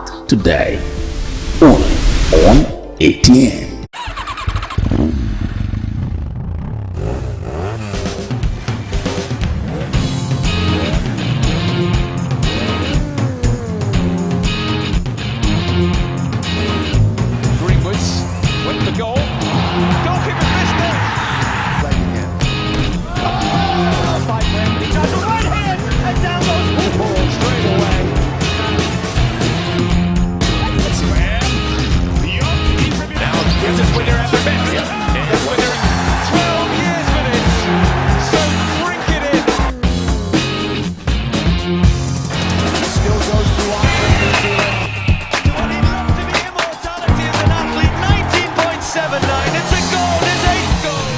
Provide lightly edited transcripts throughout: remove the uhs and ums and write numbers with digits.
Start today. Only on ATM. Went for goal. Goalkeeper missed it. Play again. Oh, fight for him, but he does a right hand, and down goes the ball straight away. Slam. Beyond. Now this is when they're at their best. It's when they're 12 years for this. So drink it in. Still goes to Ireland, New Zealand. It's a goal, it's 8 goals.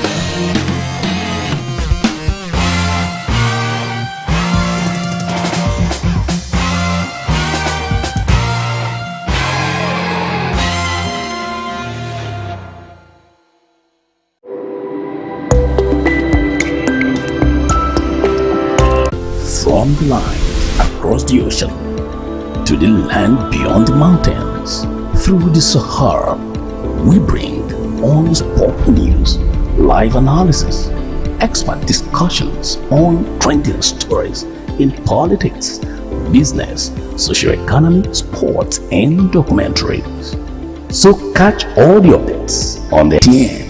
From the line across the ocean to the land beyond the mountains, through the Sahara, we bring on sport news, live analysis, expert discussions on trending stories in politics, business, socio-economy, sports, and documentaries. So catch all the updates on the TN.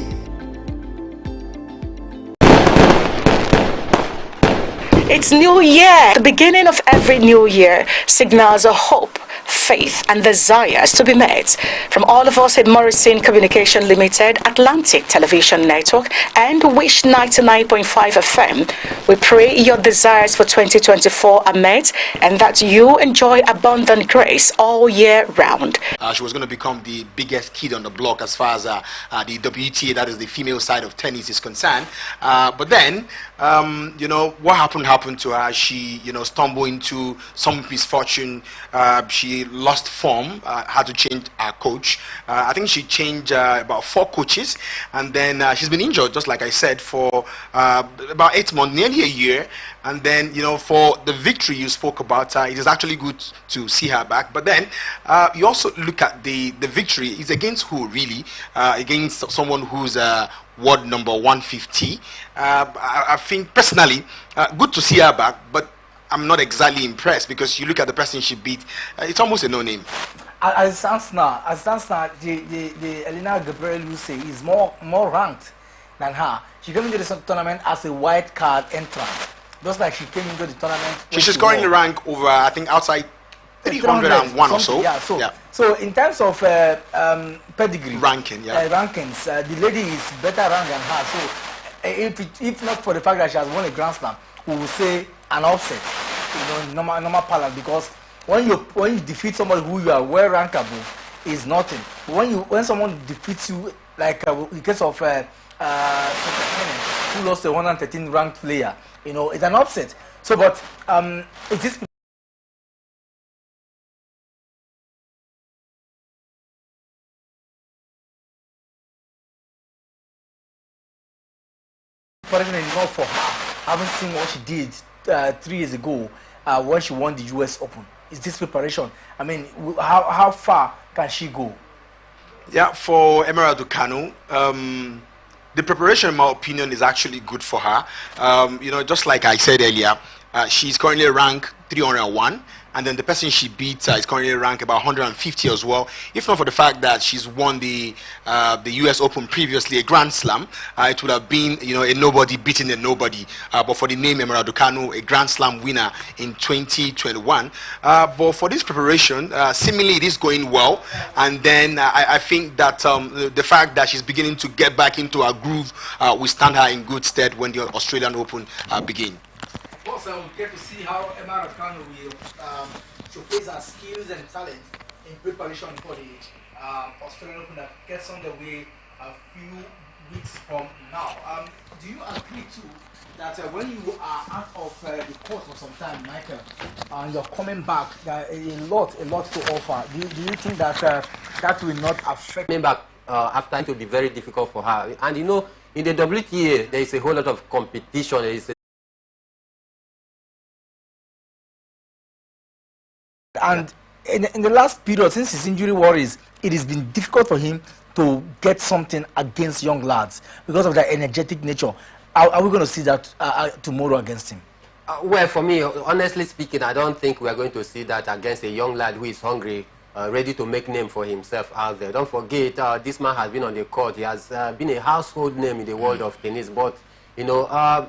It's New Year. The beginning of every new year signals a hope, faith and desires to be met. From all of us at Morrison Communication Limited, Atlantic Television Network and Wish 99.5 FM, we pray your desires for 2024 are met and that you enjoy abundant grace all year round. She was going to become the biggest kid on the block as far as the WTA, that is the female side of tennis, is concerned. But then, what happened to her. She, stumbled into some misfortune. She lost form, had to change her coach. I think she changed about 4 coaches, and then she's been injured, just like I said, for about 8 months, nearly a year. And then, for the victory you spoke about, it is actually good to see her back. But then you also look at the victory. It's against who, really? Against someone who's world number 150. I think personally, good to see her back, but I'm not exactly impressed because you look at the person she beat, it's almost a no-name. As it stands now, the Elena Gabriel-Luce is more ranked than her. She came into the tournament as a wild card entrant, just like she came into the tournament. She's currently ranked over, I think, outside 301 or so. Yeah, so in terms of pedigree, rankings, the lady is better ranked than her. So if not for the fact that she has won a Grand Slam, we will say an upset, normal parallel, because when you defeat somebody who you are well ranked above, is nothing. When someone defeats you, like in the case of who lost a 113 ranked player, it's an upset. So, but it is. Enough for her. I haven't seen what she did 3 years ago when she won the US Open. Is this preparation? I mean, how far can she go? Yeah, for Emerald Ducanu, the preparation, in my opinion, is actually good for her. Just like I said earlier, she's currently ranked 301. And then the person she beat is currently ranked about 150 as well. If not for the fact that she's won the US Open previously, a Grand Slam, it would have been a nobody beating a nobody. But for the name Emerald Ducanu, a Grand Slam winner in 2021. But for this preparation, seemingly it is going well. And then I think that the fact that she's beginning to get back into her groove will stand her in good stead when the Australian Open begin. Also, we get to see how Emma Raducanu will showcase her skills and talent in preparation for the Australian Open that gets underway a few weeks from now. Do you agree too that when you are out of the court for some time, Michael, and you're coming back, there is a lot to offer? Do you think that that will not affect? Coming back after it will be very difficult for her. And in the WTA, there is a whole lot of competition. There is And in the last period, since his injury worries, it has been difficult for him to get something against young lads because of their energetic nature. Are we going to see that tomorrow against him? Well, for me, honestly speaking, I don't think we are going to see that against a young lad who is hungry, ready to make name for himself out there. Don't forget, this man has been on the court. He has been a household name in the world of tennis. But, you know,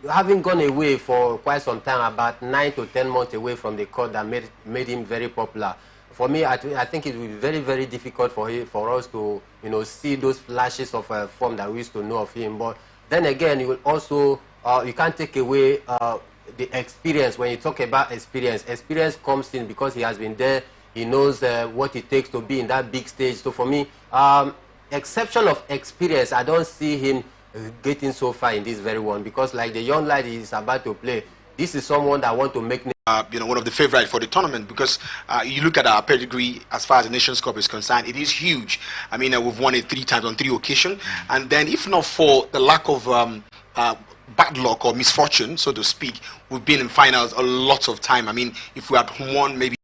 having gone away for quite some time, about 9 to 10 months away from the court that made him very popular. For me, I think it will be very, very difficult for us to, you know, see those flashes of form that we used to know of him. But then again, you will also, you can't take away the experience. When you talk about experience comes in because he has been there. He knows what it takes to be in that big stage. So for me, exception of experience, I don't see him getting so far in this very one, because like the young lad is about to play, this is someone that want to make you know, one of the favorites for the tournament, because you look at our pedigree as far as the Nations Cup is concerned, it is huge. I mean, we've won it 3 times on 3 occasions, and then if not for the lack of bad luck or misfortune, so to speak, we've been in finals a lot of time. I mean, if we had won maybe,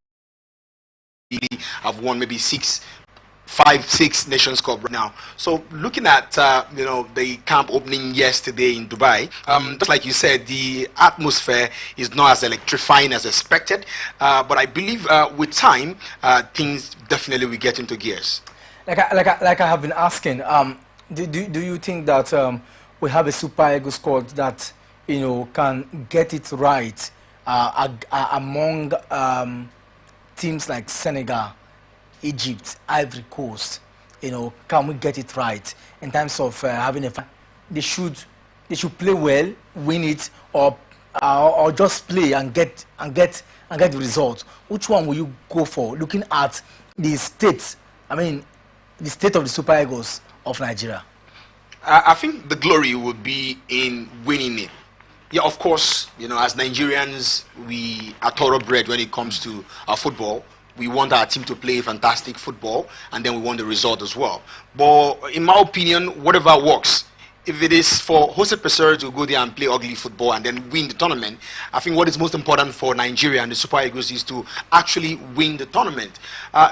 I've won maybe 5, 6 Nations Cup right now. So looking at you know, the camp opening yesterday in Dubai, just like you said, the atmosphere is not as electrifying as expected, but I believe with time things definitely will get into gears. Like I have been asking, do you think that we have a Super Eagles squad that, you know, can get it right among teams like Senegal, Egypt, Ivory Coast? You know, can we get it right in terms of having a? They should play well, win it, or just play and get the result. Which one will you go for? Looking at the state, I mean, the state of the Super Eagles of Nigeria. I think the glory would be in winning it. Yeah, of course, you know, as Nigerians, we are thoroughbred when it comes to our football. We want our team to play fantastic football, and then we want the result as well. But in my opinion, whatever works. If it is for Jose Pesero to go there and play ugly football and then win the tournament, I think what is most important for Nigeria and the Super Eagles is to actually win the tournament.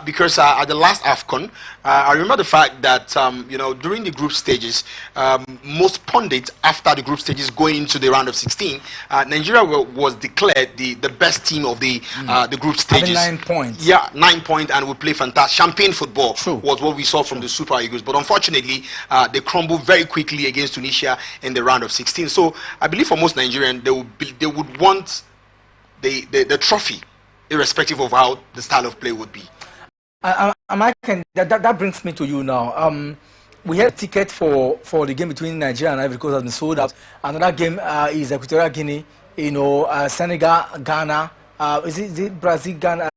Because at the last AFCON, I remember the fact that you know, during the group stages, most pundits after the group stages going into the round of 16, Nigeria was declared the best team of the group stages. Having 9 points. Yeah, 9 points, and we play fantastic champagne football. True. Was what we saw from the Super Eagles. But unfortunately, they crumbled very quickly against Tunisia in the round of 16. So I believe for most Nigerians, they would want the trophy, irrespective of how the style of play would be. That brings me to you now. We had a ticket for the game between Nigeria and Ivory Coast has been sold out. Another game is Equatorial Guinea, you know, Senegal, Ghana. Is it Brazil, Ghana?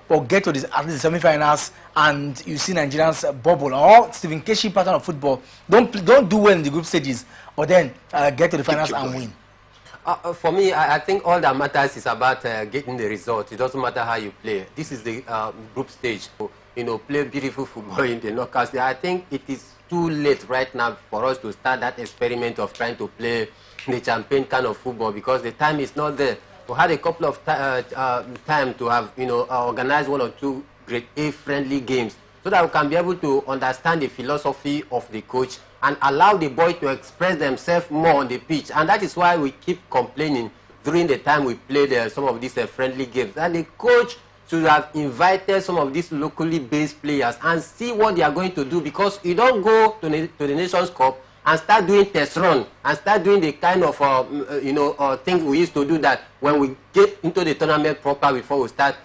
Or get to this, at least the semi-finals, and you see Nigerians bubble, or Stephen Keshi pattern of football. Don't do well in the group stages, or then get to the finals and win. For me, I think all that matters is about getting the result. It doesn't matter how you play. This is the group stage. You know, play beautiful football in the knockouts. I think it is too late right now for us to start that experiment of trying to play the champagne kind of football, because the time is not there. We had a couple of time to have, you know, organize 1 or 2 grade A friendly games, so that we can be able to understand the philosophy of the coach and allow the boy to express themselves more on the pitch. And that is why we keep complaining during the time we played some of these friendly games. And the coach should have invited some of these locally based players and see what they are going to do, because you don't go to the Nations Cup and start doing test run and start doing the kind of you know, things we used to do, that when we get into the tournament proper before we start